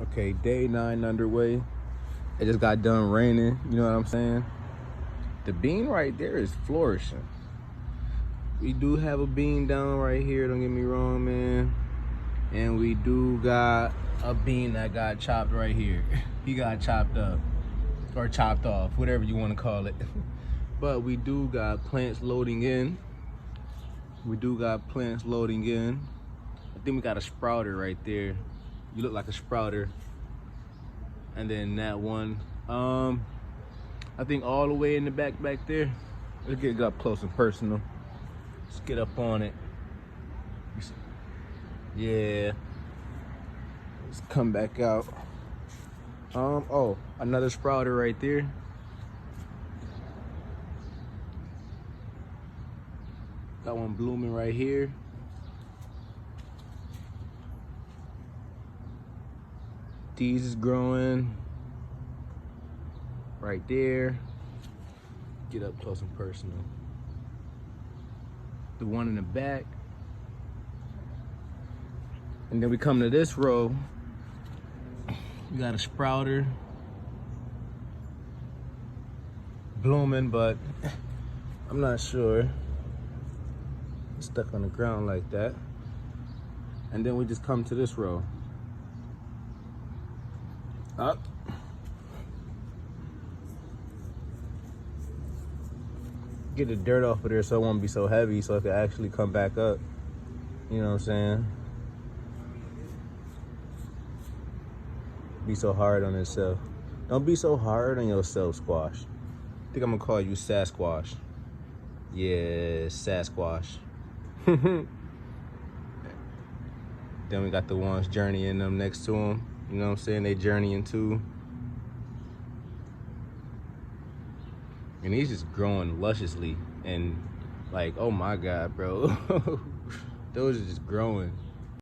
Okay, day 9 underway. It just got done raining, you know what I'm saying? The bean right there is flourishing. We do have a bean down right here, don't get me wrong, man. And we do got a bean that got chopped right here. He got chopped up, or chopped off, whatever you want to call it. But we do got plants loading in. I think we got a sprouter right there. You look like a sprouter. And then that one, I think all the way in the back there. Let's get up close and personal. Let's get up on it. Yeah. Let's come back out. Oh, another sprouter right there. Got one blooming right here. These is growing right there. Get up close and personal. The one in the back. And then we come to this row. We got a sprouter blooming, but I'm not sure. It's stuck on the ground like that. And then we just come to this row. Up. Get the dirt off of there so it won't be so heavy, so it can actually come back up. You know what I'm saying? Be so hard on yourself. Don't be so hard on yourself, Squash. I think I'm gonna call you sas-Squash. Yeah, sas-Squash. Then we got the ones journeying them next to them. You know what I'm saying? They journeying too. And he's just growing lusciously. And like, oh my God, bro. Those are just growing.